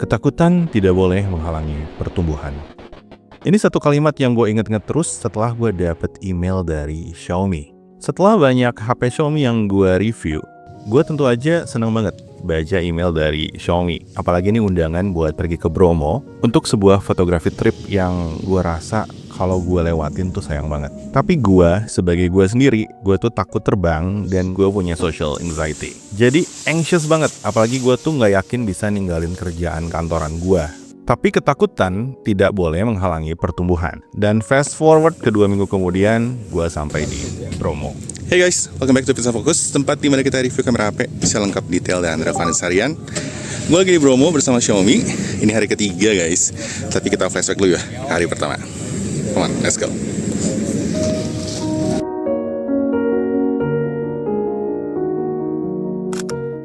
Ketakutan tidak boleh menghalangi pertumbuhan. Ini satu kalimat yang gue inget-inget terus setelah gue dapet email dari Xiaomi. Setelah banyak HP Xiaomi yang gue review, gue tentu aja seneng banget baca email dari Xiaomi. Apalagi ini undangan buat pergi ke Bromo untuk sebuah fotografi trip yang gue rasa kalau gue lewatin tuh sayang banget. Tapi gue, sebagai gue sendiri, gue tuh takut terbang dan gue punya social anxiety. Jadi anxious banget, apalagi gue tuh gak yakin bisa ninggalin kerjaan kantoran gue. Tapi ketakutan tidak boleh menghalangi pertumbuhan. Dan fast forward ke 2 minggu kemudian, gue sampai di Bromo. Hey guys, welcome back to Pizza Focus, tempat dimana kita review kamera HP bisa lengkap, detail, dan relevan seharian. Gue lagi di Bromo bersama Xiaomi. Ini hari ketiga guys, tapi kita flashback dulu ya, hari pertama. Come on, let's go.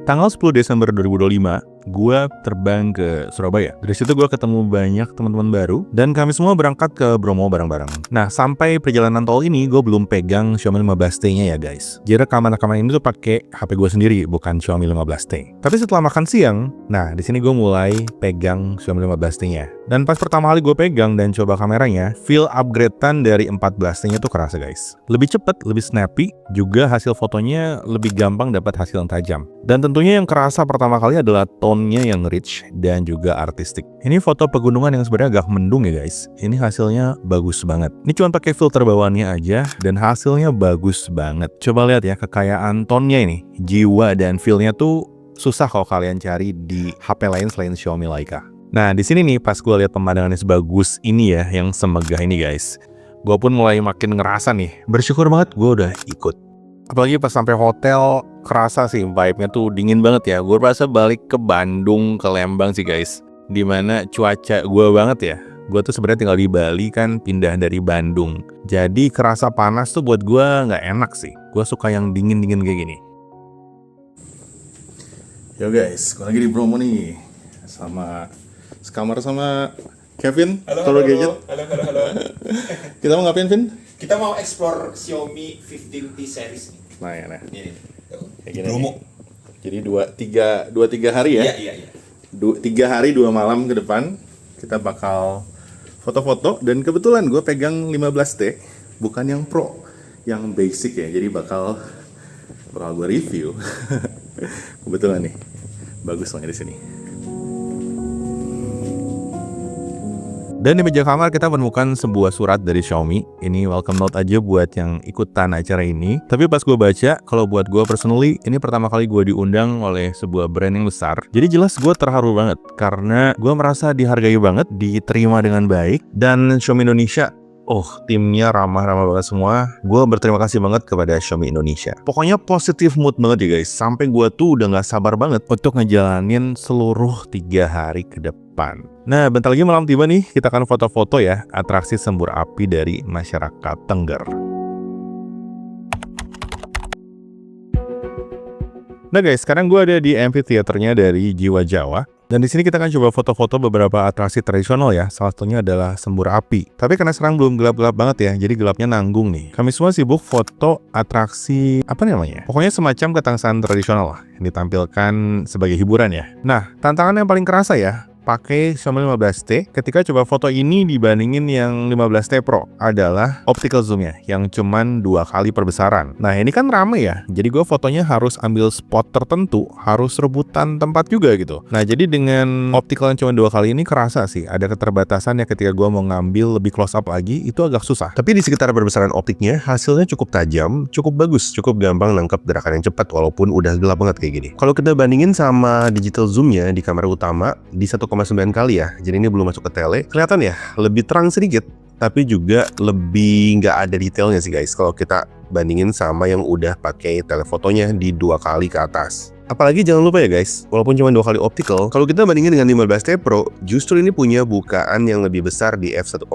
Tanggal 10 Desember 2025, gue terbang ke Surabaya. Dari situ gue ketemu banyak teman-teman baru dan kami semua berangkat ke Bromo bareng-bareng. Nah, sampai perjalanan tol ini gue belum pegang Xiaomi 15T-nya ya guys. Jadi rekaman-rekaman ini tuh pakai HP gue sendiri, bukan Xiaomi 15T. Tapi setelah makan siang, nah di sini gue mulai pegang Xiaomi 15T-nya. Dan pas pertama kali gue pegang dan coba kameranya, feel upgrade-an dari 14T-nya tuh kerasa guys. Lebih cepet, lebih snappy, juga hasil fotonya lebih gampang dapat hasil yang tajam. Dan tentunya yang kerasa pertama kali adalah tone-nya yang rich dan juga artistik. Ini foto pegunungan yang sebenarnya agak mendung ya guys. Ini hasilnya bagus banget. Ini cuma pakai filter bawaannya aja dan hasilnya bagus banget. Coba lihat ya kekayaan tone-nya ini. Jiwa dan feel-nya tuh susah kalau kalian cari di HP lain selain Xiaomi Leica. Nah di sini nih pas gue lihat pemandangannya sebagus ini ya, yang semegah ini guys, gue pun mulai makin ngerasa nih bersyukur banget gue udah ikut. Apalagi pas sampai hotel, kerasa sih vibe-nya tuh dingin banget ya. Gue rasa balik ke Bandung, ke Lembang sih guys, dimana cuaca gue banget ya. Gue tuh sebenarnya tinggal di Bali kan, pindah dari Bandung. Jadi kerasa panas tuh buat gue nggak enak sih. Gue suka yang dingin-dingin kayak gini. Yo guys, gue lagi di Bromo nih, sekamar sama Kevin. Halo. Gadget. Halo. Kita mau ngapain, Vin? Kita mau explore Xiaomi 15T series nih. Nah ya, nah. Ini. Kayak gini Bromo. nih. Jadi 2-3 hari ya. Iya. 3 hari 2 malam ke depan kita bakal foto-foto, dan kebetulan gue pegang 15T, bukan yang Pro, yang basic ya. Jadi bakal gue review. Kebetulan nih, bagus banget di sini. Dan di meja kamar kita menemukan sebuah surat dari Xiaomi. Ini welcome note aja buat yang ikutan acara ini. Tapi pas gue baca, kalau buat gue personally, ini pertama kali gue diundang oleh sebuah brand yang besar. Jadi jelas gue terharu banget, karena gue merasa dihargai banget, diterima dengan baik. Dan Xiaomi Indonesia, timnya ramah-ramah banget semua. Gue berterima kasih banget kepada Xiaomi Indonesia. Pokoknya positive mood banget ya guys. Sampai gue tuh udah gak sabar banget untuk ngejalanin seluruh 3 hari ke depan. Nah, bentar lagi malam tiba nih, kita akan foto-foto ya atraksi sembur api dari masyarakat Tengger. Nah guys, sekarang gue ada di amphitheater-nya dari Jiwa Jawa. Dan di sini kita akan coba foto-foto beberapa atraksi tradisional ya. Salah satunya adalah sembur api. Tapi karena sekarang belum gelap-gelap banget ya, jadi gelapnya nanggung nih. Kami semua sibuk foto atraksi, apa namanya? Pokoknya semacam ketangkasan tradisional lah, yang ditampilkan sebagai hiburan ya. Nah, tantangan yang paling kerasa ya, pakai Xiaomi 15T ketika coba foto ini dibandingin yang 15T Pro adalah optical zoom-nya yang cuman 2 kali perbesaran. Nah ini kan rame ya, jadi gue fotonya harus ambil spot tertentu, harus rebutan tempat juga gitu. Nah jadi dengan optical yang cuma 2 kali ini kerasa sih ada keterbatasan ya ketika gue mau ngambil lebih close up lagi, itu agak susah. Tapi di sekitar perbesaran optiknya hasilnya cukup tajam, cukup bagus, cukup gampang nangkep gerakan yang cepat walaupun udah gelap banget kayak gini. Kalau kita bandingin sama digital zoom-nya di kamera utama di 1,9 kali ya, jadi ini belum masuk ke tele, kelihatan ya lebih terang sedikit, tapi juga lebih nggak ada detailnya sih guys kalau kita bandingin sama yang udah pakai telefotonya di 2 kali ke atas. Apalagi jangan lupa ya guys, walaupun cuma 2 kali optical, kalau kita bandingin dengan 15T Pro, justru ini punya bukaan yang lebih besar di f1,9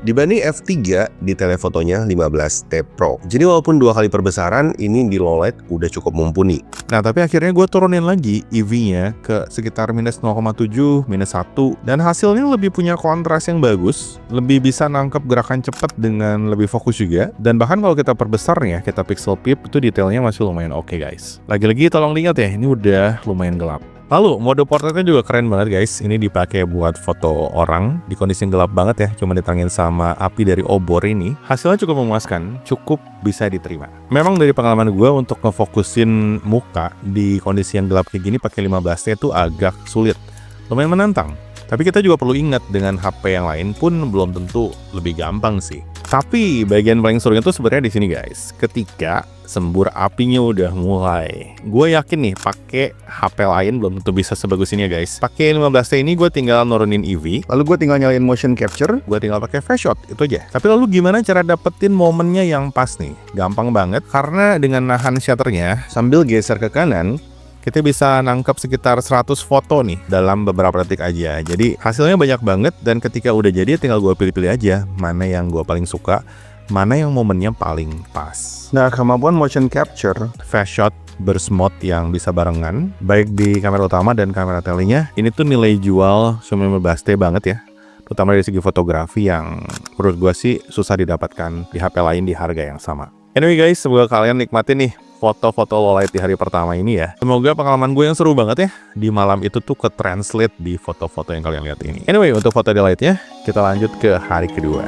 dibanding f3 di telefotonya 15T Pro. Jadi walaupun 2 kali perbesaran, ini di low light udah cukup mumpuni. Nah tapi akhirnya gue turunin lagi EV-nya ke sekitar minus 0,7, minus 1, dan hasilnya lebih punya kontras yang bagus, lebih bisa nangkep gerakan cepat dengan lebih fokus juga, dan bahkan kalau kita perbesarnya, kita pixel peep, itu detailnya masih lumayan oke guys. Lagi-lagi tolong ingat ya, ini udah lumayan gelap. Lalu mode portraitnya juga keren banget guys. Ini dipakai buat foto orang di kondisi yang gelap banget ya, cuma diterangin sama api dari obor ini. Hasilnya cukup memuaskan, cukup bisa diterima. Memang dari pengalaman gue untuk ngefokusin muka di kondisi yang gelap kayak gini pakai 15T itu agak sulit, lumayan menantang. Tapi kita juga perlu ingat dengan HP yang lain pun belum tentu lebih gampang sih. Tapi bagian paling serunya tuh sebenarnya di sini guys. Ketika sembur apinya udah mulai. Gue yakin nih pakai HP lain belum tentu bisa sebagus ini ya guys. Pakai 15T ini gue tinggal nurunin EV, lalu gue tinggal nyalain motion capture, gue tinggal pakai flash shot, itu aja. Tapi lalu gimana cara dapetin momennya yang pas nih? Gampang banget karena dengan nahan shutternya sambil geser ke kanan, kita bisa nangkep sekitar 100 foto nih dalam beberapa detik aja. Jadi hasilnya banyak banget dan ketika udah jadi tinggal gue pilih-pilih aja mana yang gue paling suka, mana yang momennya paling pas. Nah, kemampuan motion capture, fast shot, burst mode yang bisa barengan, baik di kamera utama dan kamera telenya, ini tuh nilai jual 15T banget ya. Terutama dari segi fotografi yang menurut gue sih susah didapatkan di HP lain di harga yang sama. Anyway guys, semoga kalian nikmatin nih foto-foto low light di hari pertama ini ya. Semoga pengalaman gue yang seru banget ya di malam itu tuh ke-translate di foto-foto yang kalian lihat ini. Anyway, untuk foto di lightnya, kita lanjut ke hari kedua.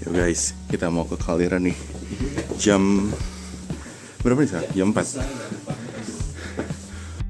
Yo guys, kita mau ke Caldera nih. Jam berapa nih sekarang? Jam 4.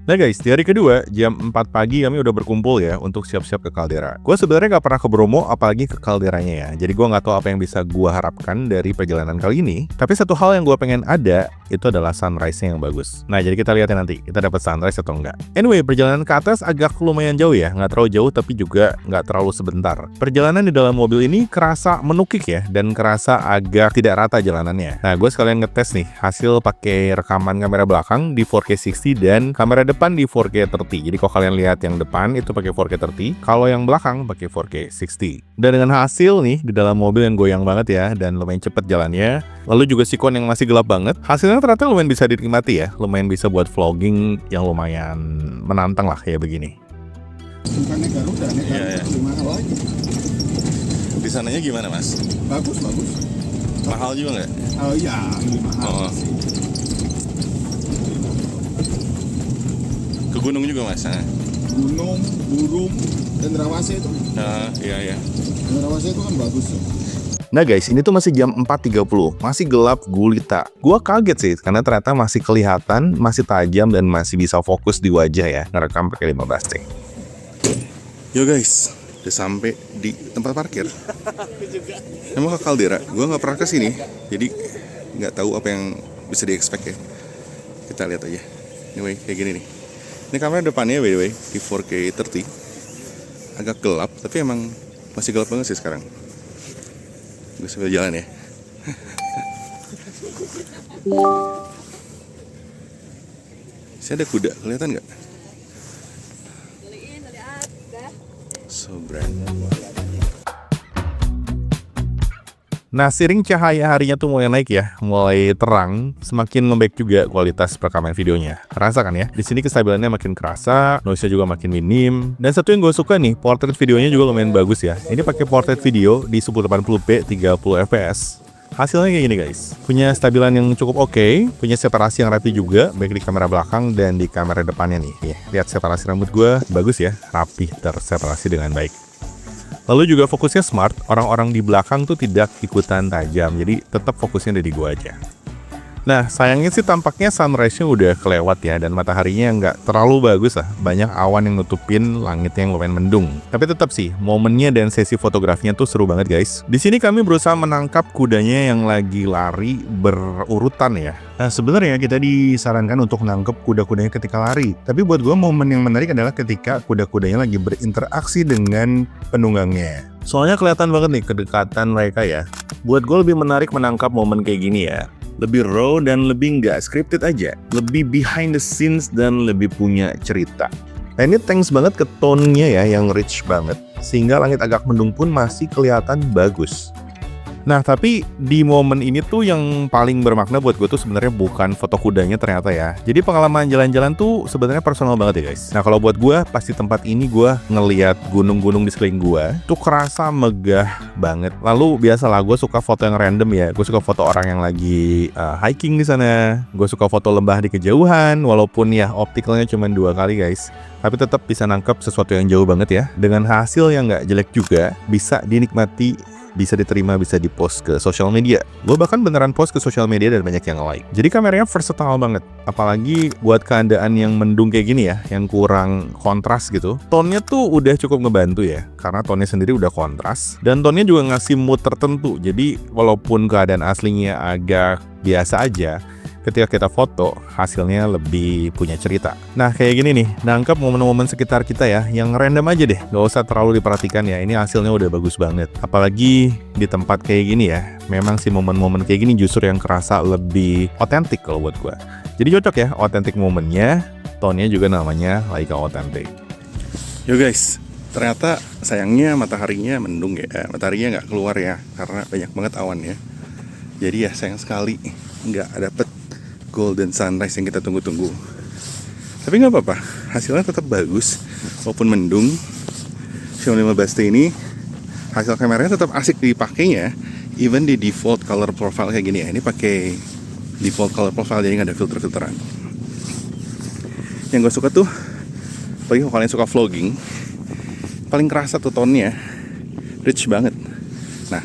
Nah guys, di hari kedua, jam 4 pagi kami udah berkumpul ya untuk siap-siap ke Caldera. Gue sebenarnya gak pernah ke Bromo, apalagi ke Calderanya ya. Jadi gue gak tahu apa yang bisa gue harapkan dari perjalanan kali ini. Tapi satu hal yang gue pengen ada, itu adalah sunrise-nya yang bagus. Nah, jadi kita lihat nanti, kita dapat sunrise atau enggak. Anyway, perjalanan ke atas agak lumayan jauh ya. Gak terlalu jauh, tapi juga gak terlalu sebentar. Perjalanan di dalam mobil ini kerasa menukik ya, dan kerasa agak tidak rata jalanannya. Nah, gue sekalian ngetes nih, hasil pakai rekaman kamera belakang di 4K 60 dan kamera depan di 4K 30. Jadi kalau kalian lihat yang depan itu pakai 4K 30, kalau yang belakang pakai 4K 60. Dan dengan hasil nih di dalam mobil yang goyang banget ya dan lumayan cepet jalannya, lalu juga sikon yang masih gelap banget, hasilnya ternyata lumayan bisa dinikmati ya, lumayan bisa buat vlogging yang lumayan menantang lah kayak begini. Bukannya Garuda, lebih mahal lagi. Di sananya gimana mas? Bagus. Mahal juga nggak? Oh iya, lebih mahal sih. Ke gunung juga mas? Gunung, Burung, dan Rawase itu. Iya. Dan Rawase itu kan bagus ya. Nah guys, ini tuh masih jam 4.30, masih gelap gulita. Gua kaget sih, karena ternyata masih kelihatan, masih tajam, dan masih bisa fokus di wajah ya, ngerekam pakai 15T. Yo guys, udah sampai di tempat parkir. Emang ke Caldera, gue nggak pernah kesini, jadi nggak tahu apa yang bisa di-expect ya. Kita lihat aja. Anyway, kayak gini nih. Ini kamera depannya by the way di 4K 30. Agak gelap, tapi emang masih gelap banget sih sekarang. Gue sambil jalan ya. Sini ada kuda, kelihatan nggak? So brand. Nah, sering cahaya harinya tuh mulai naik ya, mulai terang, semakin lembek juga kualitas perekaman videonya. Kerasa kan ya? Di sini kestabilannya makin kerasa, noise-nya juga makin minim. Dan satu yang gue suka nih, portrait videonya juga lumayan bagus ya. Ini pakai portrait video di 1080p 30 fps. Hasilnya kayak gini guys. Punya stabilan yang cukup oke, punya separasi yang rapi juga, baik di kamera belakang dan di kamera depannya nih. Lihat separasi rambut gue, bagus ya, rapi, terseparasi dengan baik. Lalu juga fokusnya smart, orang-orang di belakang tuh tidak ikutan tajam, jadi tetap fokusnya ada di gua aja. Nah, sayangnya sih tampaknya sunrise-nya udah kelewat ya, dan mataharinya nggak terlalu bagus lah. Banyak awan yang nutupin langitnya yang lumayan mendung. Tapi tetap sih, momennya dan sesi fotografinya tuh seru banget guys. Di sini kami berusaha menangkap kudanya yang lagi lari berurutan ya. Nah, sebenarnya kita disarankan untuk nangkep kuda-kudanya ketika lari. Tapi buat gue momen yang menarik adalah ketika kuda-kudanya lagi berinteraksi dengan penunggangnya. Soalnya kelihatan banget nih kedekatan mereka ya. Buat gue lebih menarik menangkap momen kayak gini ya. Lebih raw dan lebih nggak scripted aja. Lebih behind the scenes dan lebih punya cerita. Nah, ini thanks banget ke tone-nya ya yang rich banget. Sehingga langit agak mendung pun masih kelihatan bagus. Nah, tapi di momen ini tuh yang paling bermakna buat gue tuh sebenarnya bukan foto kudanya ternyata ya. Jadi pengalaman jalan-jalan tuh sebenarnya personal banget ya guys. Nah, kalau buat gue pas di tempat ini gue ngeliat gunung-gunung di sekeliling gue tuh kerasa megah banget. Lalu biasalah gue suka foto yang random ya. Gue suka foto orang yang lagi hiking di sana. Gue suka foto lembah di kejauhan, walaupun ya optikalnya cuma 2 kali guys. Tapi tetap bisa nangkep sesuatu yang jauh banget ya. Dengan hasil yang nggak jelek juga, bisa dinikmati, bisa diterima, bisa dipost ke sosial media. Gue bahkan beneran post ke sosial media dan banyak yang like. Jadi kameranya versatile banget. Apalagi buat keadaan yang mendung kayak gini ya, yang kurang kontras gitu. Tone-nya tuh udah cukup ngebantu ya, karena tone-nya sendiri udah kontras. Dan tone-nya juga ngasih mood tertentu. Jadi walaupun keadaan aslinya agak biasa aja, ketika kita foto, hasilnya lebih punya cerita. Nah, kayak gini nih, nangkep momen-momen sekitar kita ya, yang random aja deh, gak usah terlalu diperhatikan ya, ini hasilnya udah bagus banget. Apalagi di tempat kayak gini ya, memang sih momen-momen kayak gini justru yang kerasa lebih otentik kalau buat gue. Jadi cocok ya, otentik momennya, tone-nya juga namanya Leica Authentic. Yo guys, ternyata sayangnya mataharinya mendung ya, mataharinya nggak keluar ya, karena banyak banget awan ya. Jadi ya sayang sekali nggak dapet golden sunrise yang kita tunggu-tunggu. Tapi nggak apa-apa, hasilnya tetap bagus walaupun mendung. Xiaomi 15T ini hasil kameranya tetap asik dipakainya, even di default color profile kayak gini ya. Ini pakai default color profile jadi nggak ada filter-filteran. Yang gue suka tuh, apalagi kalau kalian suka vlogging, paling kerasa tuh tone-nya rich banget. Nah,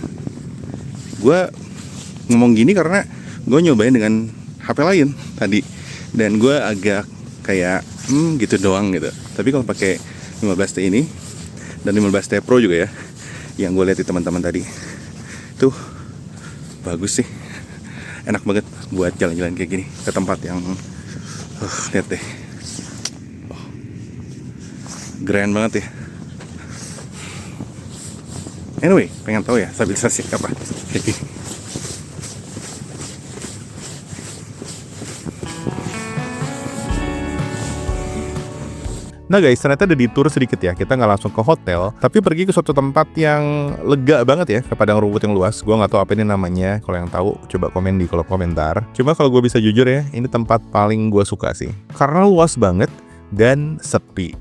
gue ngomong gini karena gue nyobain dengan HP lain tadi, dan gue agak kayak gitu doang gitu. Tapi kalau pakai 15T ini dan 15T Pro juga ya, yang gue lihat di teman-teman tadi, tuh bagus sih, enak banget buat jalan-jalan kayak gini ke tempat yang lihat deh, grand banget ya. Anyway, pengen tahu ya stabilisasi apa kayak gini. Nah guys, ternyata ada detour sedikit ya. Kita nggak langsung ke hotel, tapi pergi ke suatu tempat yang lega banget ya, ke padang rumput yang luas. Gua nggak tahu apa ini namanya. Kalau yang tahu, coba komen di kolom komentar. Cuma kalau gue bisa jujur ya, ini tempat paling gue suka sih, karena luas banget dan sepi.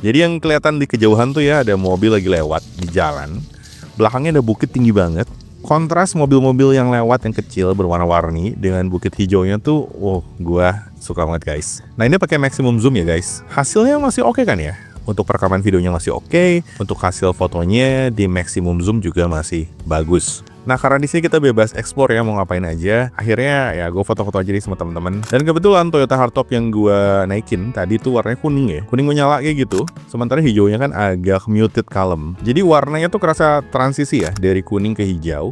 Jadi yang kelihatan di kejauhan tuh ya, ada mobil lagi lewat di jalan. Belakangnya ada bukit tinggi banget. Kontras mobil-mobil yang lewat yang kecil berwarna-warni dengan bukit hijaunya tuh, gua suka banget guys. Nah ini pakai maximum zoom ya guys. Hasilnya masih oke kan ya? Untuk perekaman videonya masih oke. Untuk hasil fotonya di maximum zoom juga masih bagus. Nah karena di sini kita bebas explore ya, mau ngapain aja. Akhirnya ya gue foto-foto aja nih sama teman-teman. Dan kebetulan Toyota Hardtop yang gue naikin tadi tuh warnanya kuning ya. Kuning menyala kayak gitu. Sementara hijaunya kan agak muted kalem. Jadi warnanya tuh kerasa transisi ya, dari kuning ke hijau.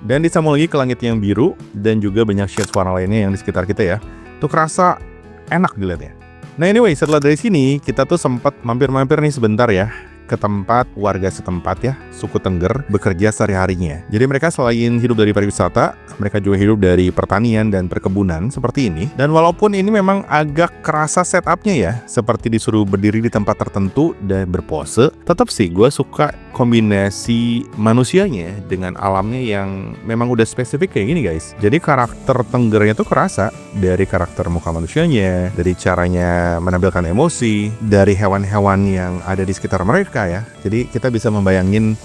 Dan disambung lagi ke langit yang biru. Dan juga banyak shades warna lainnya yang di sekitar kita ya. Tuh kerasa enak dilihatnya. Nah anyway, setelah dari sini kita tuh sempat mampir-mampir nih sebentar ya ke tempat warga setempat ya, suku Tengger, bekerja sehari-harinya. Jadi mereka selain hidup dari pariwisata, mereka juga hidup dari pertanian dan perkebunan seperti ini. Dan walaupun ini memang agak kerasa setupnya ya, seperti disuruh berdiri di tempat tertentu dan berpose, tetap sih gue suka kombinasi manusianya dengan alamnya yang memang udah spesifik kayak gini guys. Jadi karakter Tenggernya tuh kerasa dari karakter muka manusianya, dari caranya menampilkan emosi, dari hewan-hewan yang ada di sekitar mereka ya. Jadi kita bisa membayangin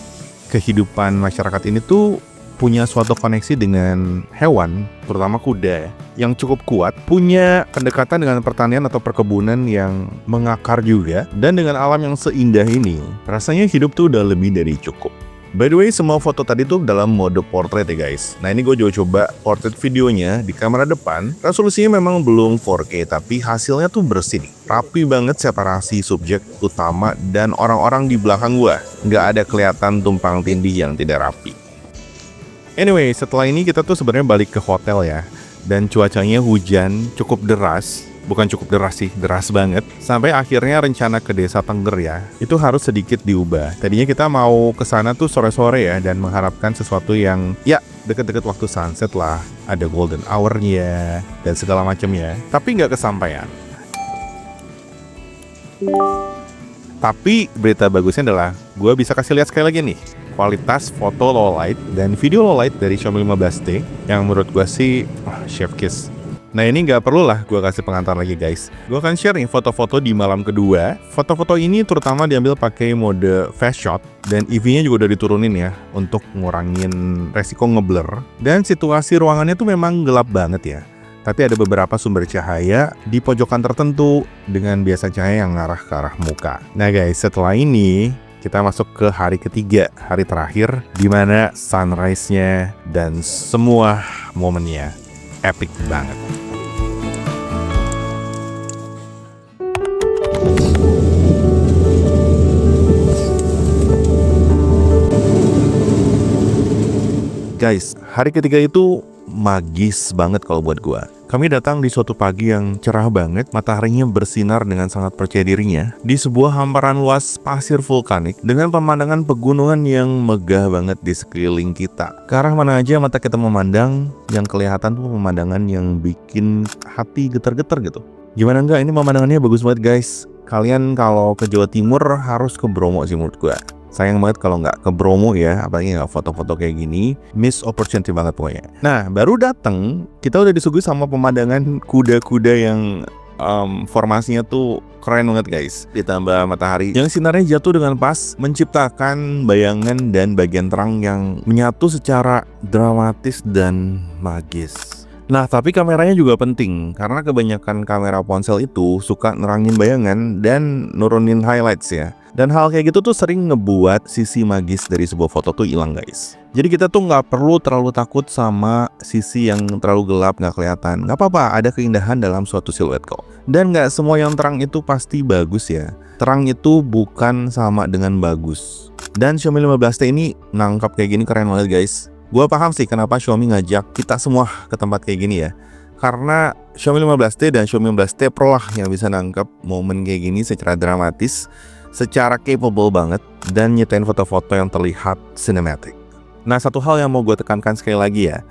kehidupan masyarakat ini tuh punya suatu koneksi dengan hewan, terutama kuda yang cukup kuat, punya pendekatan dengan pertanian atau perkebunan yang mengakar juga, dan dengan alam yang seindah ini, rasanya hidup tuh udah lebih dari cukup. By the way, semua foto tadi tuh dalam mode portrait ya guys. Nah ini gue juga coba portrait videonya di kamera depan. Resolusinya memang belum 4K, tapi hasilnya tuh bersih nih. Rapi banget separasi subjek utama dan orang-orang di belakang gue. Nggak ada kelihatan tumpang tindih yang tidak rapi. Anyway, setelah ini kita tuh sebenarnya balik ke hotel ya. Dan cuacanya hujan cukup deras. Bukan cukup deras sih, deras banget. Sampai akhirnya rencana ke desa Tengger ya, itu harus sedikit diubah. Tadinya kita mau ke sana tuh sore-sore ya, dan mengharapkan sesuatu yang ya deket-deket waktu sunset lah. Ada golden hour-nya, dan segala macamnya. Tapi nggak kesampaian. Tapi berita bagusnya adalah gue bisa kasih lihat sekali lagi nih kualitas foto low light dan video low light dari Xiaomi 15T yang menurut gue sih chef kiss. Nah ini nggak perlu lah gue kasih pengantar lagi guys. Gue akan share nih foto-foto di malam kedua. Foto-foto ini terutama diambil pakai mode fast shot dan EV-nya juga udah diturunin ya untuk ngurangin resiko ngeblur. Dan situasi ruangannya tuh memang gelap banget ya. Tapi ada beberapa sumber cahaya di pojokan tertentu dengan biasa cahaya yang ngarah ke arah muka. Nah guys, setelah ini kita masuk ke hari ketiga, hari terakhir, di mana sunrise-nya dan semua momennya epic banget. Guys, hari ketiga itu magis banget kalau buat gua. Kami datang di suatu pagi yang cerah banget, mataharinya bersinar dengan sangat percaya dirinya di sebuah hamparan luas pasir vulkanik dengan pemandangan pegunungan yang megah banget di sekeliling kita. Ke arah mana aja mata kita memandang, yang kelihatan tuh pemandangan yang bikin hati getar-getar gitu. Gimana enggak, ini pemandangannya bagus banget guys. Kalian kalau ke Jawa Timur harus ke Bromo sih menurut gua. Sayang banget kalau nggak ke Bromo ya, apalagi nggak foto-foto kayak gini. Miss opportunity banget pokoknya. Nah, baru dateng, kita udah disuguhi sama pemandangan kuda-kuda yang formasinya tuh keren banget guys. Ditambah matahari yang sinarnya jatuh dengan pas, menciptakan bayangan dan bagian terang yang menyatu secara dramatis dan magis. Nah, tapi kameranya juga penting, karena kebanyakan kamera ponsel itu suka nerangin bayangan dan nurunin highlights ya. Dan hal kayak gitu tuh sering ngebuat sisi magis dari sebuah foto tuh hilang guys. Jadi kita tuh nggak perlu terlalu takut sama sisi yang terlalu gelap nggak kelihatan. Nggak apa-apa, ada keindahan dalam suatu siluet kok. Dan nggak semua yang terang itu pasti bagus ya. Terang itu bukan sama dengan bagus. Dan Xiaomi 15T ini nangkap kayak gini keren banget guys. Gua paham sih kenapa Xiaomi ngajak kita semua ke tempat kayak gini ya. Karena Xiaomi 15T dan Xiaomi 15T Pro lah yang bisa nangkep momen kayak gini secara dramatis, secara capable banget, dan nyetain foto-foto yang terlihat cinematic. Nah, satu hal yang mau gue tekankan sekali lagi ya,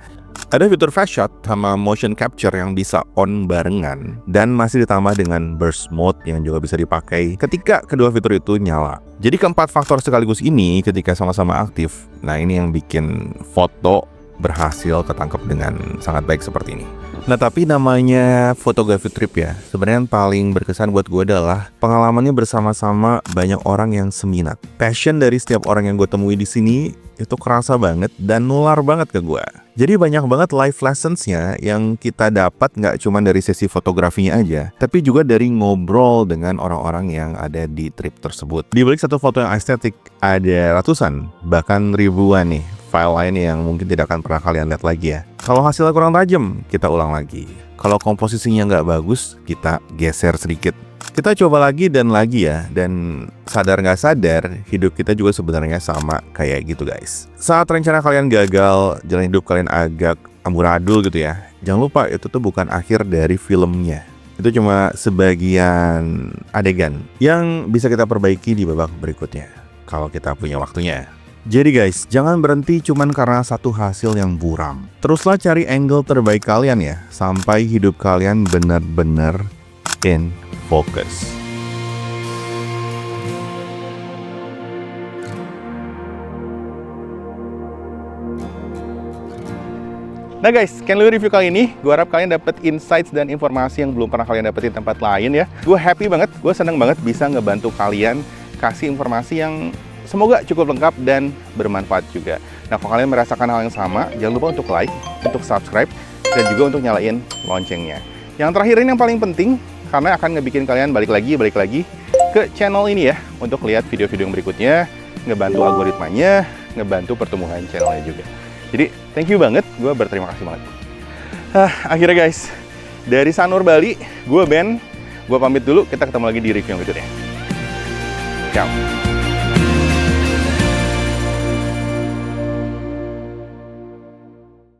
ada fitur fast shot sama motion capture yang bisa on barengan, dan masih ditambah dengan burst mode yang juga bisa dipakai ketika kedua fitur itu nyala. Jadi keempat faktor sekaligus ini ketika sama-sama aktif, nah ini yang bikin foto berhasil ketangkep dengan sangat baik seperti ini. Nah tapi namanya fotografi trip ya, sebenarnya yang paling berkesan buat gue adalah pengalamannya bersama-sama banyak orang yang seminat. Passion dari setiap orang yang gue temui di sini itu kerasa banget dan nular banget ke gue. Jadi banyak banget life lessons-nya yang kita dapat nggak cuma dari sesi fotografinya aja, tapi juga dari ngobrol dengan orang-orang yang ada di trip tersebut. Di balik satu foto yang estetik, ada ratusan, bahkan ribuan nih file lain yang mungkin tidak akan pernah kalian lihat lagi ya. Kalau hasilnya kurang tajam, kita ulang lagi. Kalau komposisinya nggak bagus, kita geser sedikit. Kita coba lagi dan lagi ya. Dan sadar nggak sadar, hidup kita juga sebenarnya sama kayak gitu guys. Saat rencana kalian gagal, jalan hidup kalian agak amburadul gitu ya, jangan lupa itu tuh bukan akhir dari filmnya. Itu cuma sebagian adegan yang bisa kita perbaiki di babak berikutnya kalau kita punya waktunya. Jadi guys, jangan berhenti cuman karena satu hasil yang buram. Teruslah cari angle terbaik kalian ya, sampai hidup kalian benar-benar in focus. Nah guys, Kenlu review kali ini, gue harap kalian dapat insights dan informasi yang belum pernah kalian dapetin di tempat lain ya. Gue happy banget, gue seneng banget bisa ngebantu kalian kasih informasi yang semoga cukup lengkap dan bermanfaat juga. Nah, kalau kalian merasakan hal yang sama, jangan lupa untuk like, untuk subscribe, dan juga untuk nyalain loncengnya. Yang terakhir ini yang paling penting, karena akan ngebikin kalian balik lagi ke channel ini ya, untuk lihat video-video yang berikutnya, ngebantu algoritmanya, ngebantu pertumbuhan channelnya juga. Jadi, thank you banget, gue berterima kasih banget. Akhirnya guys, dari Sanur Bali, gue Ben, gue pamit dulu, kita ketemu lagi di review yang berikutnya. Ciao.